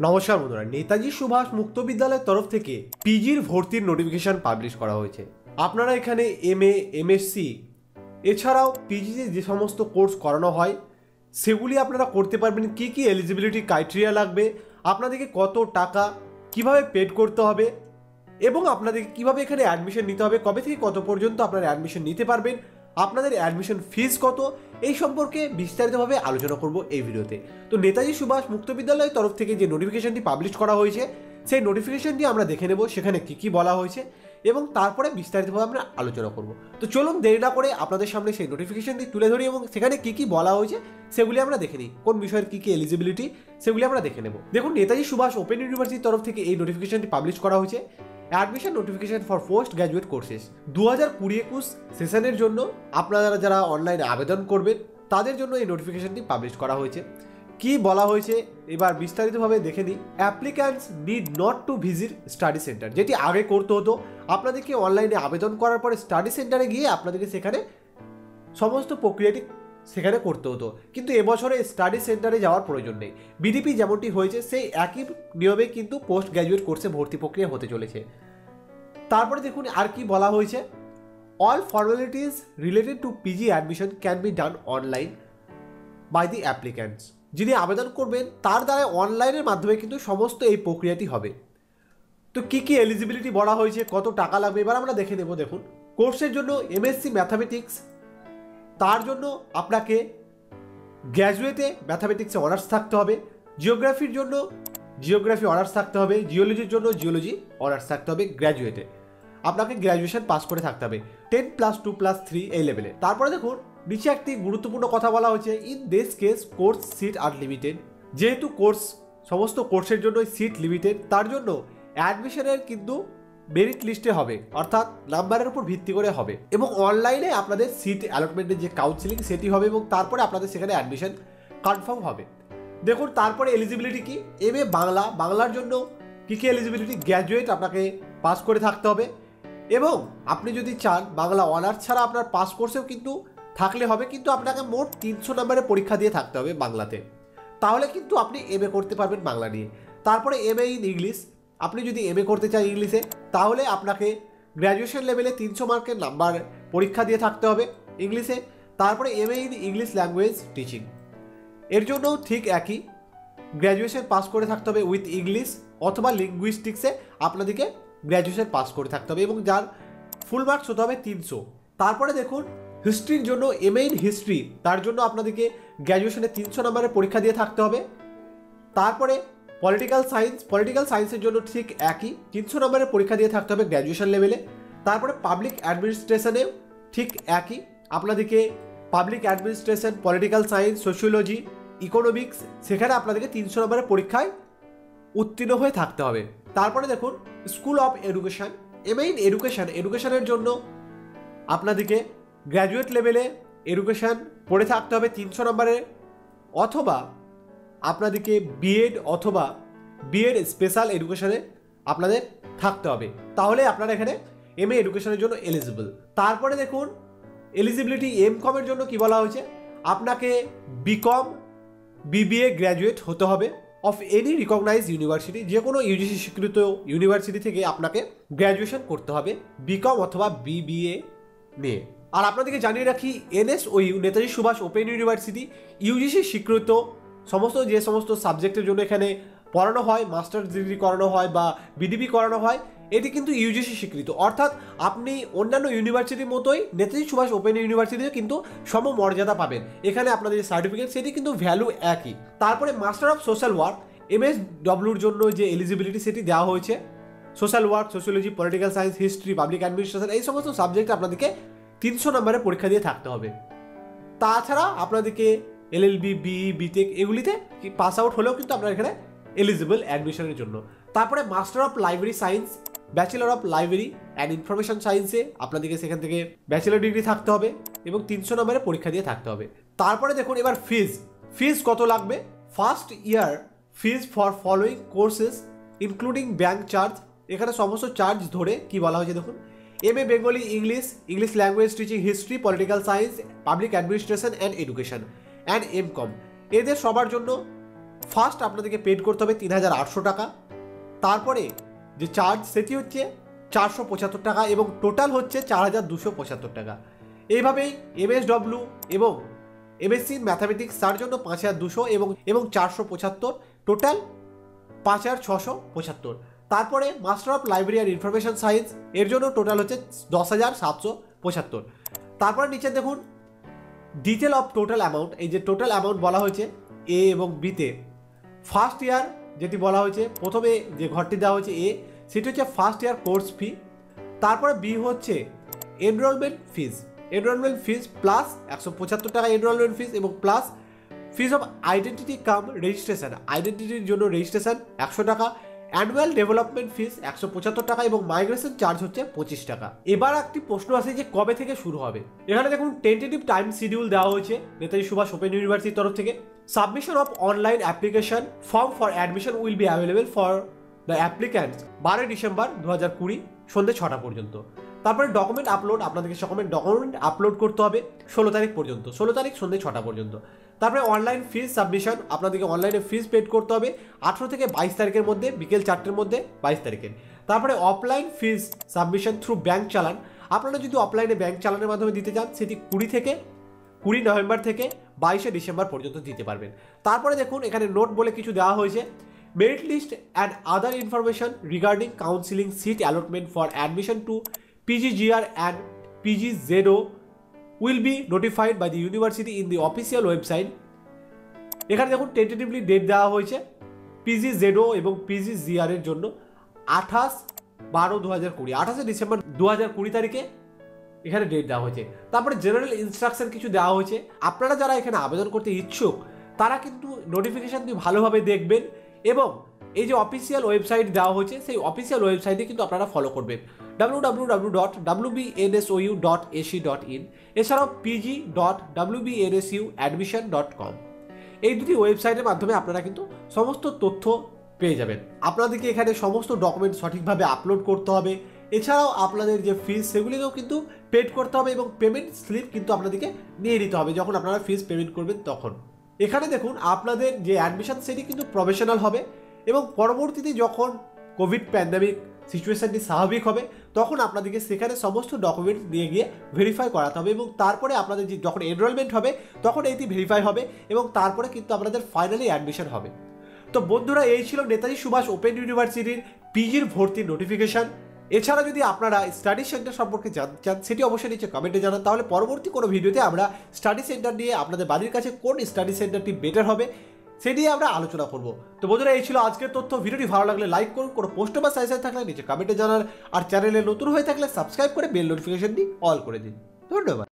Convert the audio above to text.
নমস্কার বন্ধুরা, নেতাজি সুভাষ মুক্ত বিদ্যালয়ের তরফ থেকে পিজির ভর্তির নোটিফিকেশন পাবলিশ করা হয়েছে। আপনারা এখানে এমএ, এমএসসি এছাড়াও পিজিতে যে সমস্ত কোর্স করানো হয় সেগুলি আপনারা করতে পারবেন। কি কি এলিজিবিলিটি ক্রাইটেরিয়া লাগবে, আপনাদেরকে কত টাকা কিভাবে পেড করতে হবে এবং আপনাদেরকে কিভাবে এখানে অ্যাডমিশন নিতে হবে, কবে থেকে কত পর্যন্ত আপনারা অ্যাডমিশন নিতে পারবেন, আপনাদের অ্যাডমিশন ফিস কত, এই সম্পর্কে বিস্তারিতভাবে আলোচনা করব এই ভিডিওতে। তো নেতাজি সুভাষ মুক্ত বিদ্যালয়ের তরফ থেকে যে নোটিফিকেশনটি পাবলিশ করা হয়েছে সেই নোটিফিকেশনটি আমরা দেখে নেব, সেখানে কি কি বলা হয়েছে এবং তারপরে বিস্তারিতভাবে আমরা আলোচনা করব। তো চলুন দেরি না করে আপনাদের সামনে সেই নোটিফিকেশনটি তুলে ধরি এবং সেখানে কি কি বলা হয়েছে সেগুলি আমরা দেখে নিই, কোন বিষয়ের কি কি এলিজিবিলিটি সেগুলি আমরা দেখে নেব। দেখুন, নেতাজি সুভাষ ওপেন ইউনিভার্সিটির তরফ থেকে এই নোটিফিকেশনটি পাবলিশ করা হয়েছে। Admission notification for post graduate courses 2020-21 সেশনের জন্য আপনারা যারা অনলাইনে আবেদন করবেন তাদের জন্য এই নোটিফিকেশনটি পাবলিশ করা হয়েছে। কি বলা হয়েছে এবার বিস্তারিতভাবে দেখে নিই। Applicants need not to visit study centre, যেটি আগে করতে হতো, আপনাদেরকে অনলাইনে আবেদন করার পরে স্টাডি সেন্টারে গিয়ে আপনাদেরকে সেখানে সমস্ত প্রক্রিয়াটি সেখানে করতে হতো, কিন্তু এবছরে স্টাডি সেন্টারে যাওয়ার প্রয়োজন নেই। বিডিপি যেমনটি হয়েছে সেই একই নিয়মে কিন্তু পোস্ট গ্র্যাজুয়েট কোর্সে ভর্তি প্রক্রিয়া হতে চলেছে। তারপরে দেখুন আর কি বলা হয়েছে। All formalities related to PG admission can be done online by the applicants, যিনি আবেদন করবেন তার দ্বারা অনলাইনের মাধ্যমে কিন্তু সমস্ত এই প্রক্রিয়াটি হবে। তো কি কি এলিজিবিলিটি বলা হয়েছে, কত টাকা লাগবে এবার আমরা দেখে নেব। দেখুন, কোর্সের জন্য এমএসসি ম্যাথামেটিক্স, তার জন্য আপনাকে গ্র্যাজুয়েটে ম্যাথামেটিক্সে অনার্স থাকতে হবে, জিওগ্রাফির জন্য জিওগ্রাফি অনার্স থাকতে হবে, জিওলজির জন্য জিওলজি অনার্স থাকতে হবে, গ্র্যাজুয়েটে আপনাকে গ্র্যাজুয়েশন পাস করে থাকতে হবে 10+2+3 এই লেভেলে। তারপরে দেখুন নিচে একটি গুরুত্বপূর্ণ কথা বলা হয়েছে, in this case course seat are limited, যেহেতু কোর্স সমস্ত কোর্সের জন্য সিট লিমিটেড তার জন্য অ্যাডমিশনের কিন্তু মেরিট লিস্টে হবে, অর্থাৎ নাম্বারের উপর ভিত্তি করে হবে এবং অনলাইনে আপনাদের সিট অ্যালটমেন্টের যে কাউন্সিলিং সেটি হবে এবং তারপরে আপনাদের সেখানে অ্যাডমিশন কনফার্ম হবে। দেখুন তারপরে এলিজিবিলিটি কি, এমএ বাংলা, বাংলার জন্য কী কী এলিজিবিলিটি, গ্র্যাজুয়েট আপনাকে পাস করে থাকতে হবে এবং আপনি যদি চান বাংলা অনার্স ছাড়া আপনার পাস কোর্সেও কিন্তু থাকলে হবে, কিন্তু আপনাকে মোট 300 নম্বরের পরীক্ষা দিয়ে থাকতে হবে বাংলাতে, তাহলে কিন্তু আপনি এমএ করতে পারবেন বাংলা নিয়ে। তারপরে এমএ ইন ইংলিশ, আপনি যদি এমএ করতে চান ইংলিশে তাহলে আপনাকে গ্র্যাজুয়েশন লেভেলে 300 মার্কের নাম্বার পরীক্ষা দিয়ে থাকতে হবে ইংলিশে। তারপরে MA in English language teaching, এর জন্যও ঠিক একই, গ্র্যাজুয়েশন পাস করে থাকতে হবে উইথ ইংলিশ অথবা লিঙ্গুইস্টিক্সে আপনাদেরকে গ্র্যাজুয়েশন পাস করে থাকতে হবে এবং যার ফুল মার্কস হতে হবে 300। তারপরে দেখুন হিস্ট্রির জন্য এমএ ইন হিস্ট্রি, তার জন্য আপনাদেরকে গ্র্যাজুয়েশনে 300 নম্বরের পরীক্ষা দিয়ে থাকতে হবে। তারপরে পলিটিক্যাল সায়েন্সের জন্য ঠিক একই, 300 নম্বরের পরীক্ষা দিয়ে থাকতে হবে গ্র্যাজুয়েশন লেভেলে। তারপরে পাবলিক অ্যাডমিনিস্ট্রেশনে ঠিক একই, আপনাদেরকে public administration, political science, sociology, economics সেখানে আপনাদেরকে 300 নম্বরের পরীক্ষায় উত্তীর্ণ হয়ে থাকতে হবে। তারপরে দেখুন school of education, MA in এডুকেশনের জন্য আপনাদেরকে গ্র্যাজুয়েট লেভেলে এডুকেশন পড়ে থাকতে হবে 300 নম্বরের, অথবা আপনাদেরকে বিএড অথবা বিএড স্পেশাল এডুকেশনে আপনাদের থাকতে হবে, তাহলে আপনারা এখানে এমএ এডুকেশনের জন্য এলিজিবল। তারপরে দেখুন এলিজিবিলিটি এমকমের জন্য কি বলা হয়েছে, আপনাকে বিকম বিবিএ গ্র্যাজুয়েট হতে হবে অফ এনি রিকগনাইজ ইউনিভার্সিটি, যে কোনো ইউজিসি স্বীকৃত ইউনিভার্সিটি থেকে আপনাকে গ্র্যাজুয়েশন করতে হবে বিকম অথবা বিবিএ নিয়ে। আর আপনাদেরকে জানিয়ে রাখি NSOU Netaji Subhas open university UGC স্বীকৃত যে সমস্ত সাবজেক্টের জন্য এখানে পড়ানো হয়, মাস্টার্স ডিগ্রি করানো হয় বা বিডিবি করানো হয়, এটি কিন্তু ইউজিসি স্বীকৃত, অর্থাৎ আপনি অন্যান্য ইউনিভার্সিটির মতোই নেতাজি সুভাষ ওপেন ইউনিভার্সিটিতে কিন্তু সমমর্যাদা পাবেন। এখানে আপনাদের যে সার্টিফিকেট সেটি কিন্তু ভ্যালু একই। তারপরে মাস্টার অফ সোশ্যাল ওয়ার্ক এমএসডব্লিউর জন্য যে এলিজিবিলিটি সেটি দেওয়া হয়েছে, social work, sociology, political science, history, public administration এই সমস্ত সাবজেক্টে আপনাদেরকে 300 নম্বরের পরীক্ষা দিয়ে থাকতে হবে। তাছাড়া আপনাদেরকে এলএলবি, বিই, বিটেক এগুলিতে পাস আউট হলেও কিন্তু আপনারা এখানে এলিজিবল অ্যাডমিশনের জন্য। তারপরে master of library science, bachelor of library and information সায়েন্সে আপনাদেরকে সেখান থেকে ব্যাচেলর ডিগ্রি থাকতে হবে এবং 300 নম্বরের পরীক্ষা দিয়ে থাকতে হবে। তারপরে দেখুন এবার ফিজ কত লাগবে। First year fees for following courses including bank charge, এখানে সমস্ত চার্জ ধরে কি বলা হয়েছে দেখুন, MA Bengali English language teaching, history, political science, public administration and education and MCom, এদের সবার জন্য ফার্স্ট আপনাদেরকে পেড করতে হবে 3,800 টাকা, তারপরে যে চার্জ সেটি হচ্ছে 475 টাকা এবং টোটাল হচ্ছে 4,275 টাকা। এইভাবেই MSW এবং MSc ম্যাথামেটিক্স তার জন্য 5,200 এবং 475, টোটাল 5,675। তারপরে master of library and information science এর জন্য টোটাল হচ্ছে 10,775। তারপরে নিচে দেখুন ডিটেল অফ টোটাল অ্যামাউন্ট, এই যে টোটাল অ্যামাউন্ট বলা হয়েছে এ এবং বিতে। ফার্স্ট ইয়ার যেটি বলা হয়েছে, প্রথমে যে ঘরটি দেওয়া হয়েছে এ, সেটি হচ্ছে ফার্স্ট ইয়ার কোর্স ফি। তারপরে বি হচ্ছে এনরোলমেন্ট ফিজ প্লাস 175 টাকা এনরোলমেন্ট ফিজ এবং plus fees of identity cum registration, আইডেন্টিটির জন্য রেজিস্ট্রেশন 100 টাকা, অ্যানুয়াল ডেভেলপমেন্ট ফিজ 175 টাকা এবং মাইগ্রেশন চার্জ হচ্ছে 25 টাকা। এবার একটি প্রশ্ন আছে যে কবে থেকে শুরু হবে। এখানে দেখুন টেন্টেটিভ টাইম শিডিউল দেওয়া হয়েছে নেতাজি সুভাষ ওপেন ইউনিভার্সিটির তরফ থেকে। Submission of online application form for admission will be available for the applicants 12 December 2020 সন্ধ্যে 6টা পর্যন্ত। তারপরে ডকুমেন্ট আপলোড, আপনাদেরকে ডকুমেন্ট আপলোড করতে হবে 16 তারিখ পর্যন্ত, 16 তারিখ সন্ধ্যে 6টা পর্যন্ত। তারপরে অনলাইন ফিজ সাবমিশন, আপনাদেরকে অনলাইনে ফিজ পেড করতে হবে 18 থেকে 22 তারিখের মধ্যে, বিকেল 4টের মধ্যে 22 তারিখের। তারপরে অফলাইন ফিজ সাবমিশন থ্রু ব্যাংক চালান, আপনারা যদি অফলাইনে ব্যাংক চালানের মাধ্যমে দিতে চান সেটি 20 নভেম্বর থেকে 22 ডিসেম্বর পর্যন্ত দিতে পারবেন। তারপরে দেখুন এখানে নোট বলে কিছু দেওয়া হয়েছে, merit list and other information regarding counselling seat allotment for admission to PGGR and PGZO will be notified by the university in the official website। এখানে দেখুন টেন্টেটিভলি ডেট দেওয়া হয়েছে PGZO এবং PGGR এর জন্য 28/12/2020, 28 ডিসেম্বর 2020 তারিখে এখানে ডেট দেওয়া হয়েছে। তারপরে জেনারেল ইনস্ট্রাকশন কিছু দেওয়া হয়েছে, আপনারা যারা এখানে আবেদন করতে ইচ্ছুক তারা কিন্তু নোটিফিকেশনটি ভালোভাবে দেখবেন এবং এই যে অফিসিয়াল ওয়েবসাইট দেওয়া হয়েছে সেই অফিসিয়াল ওয়েবসাইটে কিন্তু আপনারা ফলো করবেন www.wbnsu.ac.in, এছাড়াও pg.wbnsuadmission.com। এই দুটি ওয়েবসাইটের মাধ্যমে আপনারা কিন্তু সমস্ত তথ্য পেয়ে যাবেন। আপনাদেরকে এখানে সমস্ত ডকুমেন্ট সঠিকভাবে আপলোড করতে হবে, এছাড়াও আপনাদের যে ফিস সেগুলিকেও কিন্তু পেড করতে হবে এবং পেমেন্ট স্লিপ কিন্তু আপনাদেরকে নিয়ে নিতে হবে যখন আপনারা ফিস পেমেন্ট করবেন তখন। এখানে দেখুন আপনাদের যে অ্যাডমিশন সেটি কিন্তু প্রফেশনাল হবে এবং পরবর্তীতে যখন কোভিড প্যান্ডামিক সিচুয়েশনটি স্বাভাবিক হবে তখন আপনাদেরকে সেখানে সমস্ত ডকুমেন্টস নিয়ে গিয়ে ভেরিফাই করাতে হবে এবং তারপরে আপনাদের যে যখন এনরোলমেন্ট হবে তখন এইটি ভেরিফাই হবে এবং তারপরে কিন্তু আপনাদের ফাইনালি অ্যাডমিশন হবে। তো বন্ধুরা, এই ছিল নেতাজি সুভাষ ওপেন ইউনিভার্সিটির পিজির ভর্তির নোটিফিকেশন। এছাড়া যদি আপনারা স্টাডি সেন্টার সম্পর্কে জানতে চান সেটি অবশ্যই নিচে কমেন্টে জানান, তাহলে পরবর্তী কোনো ভিডিওতে আমরা স্টাডি সেন্টার নিয়ে আপনাদের বাড়ির কাছে কোন স্টাডি সেন্টারটি বেটার হবে সে নিয়ে আমরা আলোচনা করব। তো বন্ধুরা, এই ছিল আজকের তথ্য। ভিডিওটি ভালো লাগলে লাইক করুন, কোনো পোস্ট বা সাজেশন থাকলে নিচে কমেন্টে জানান, আর চ্যানেলে নতুন হয়ে থাকলে সাবস্ক্রাইব করে বেল নোটিফিকেশনটি অল করে দিন। ধন্যবাদ।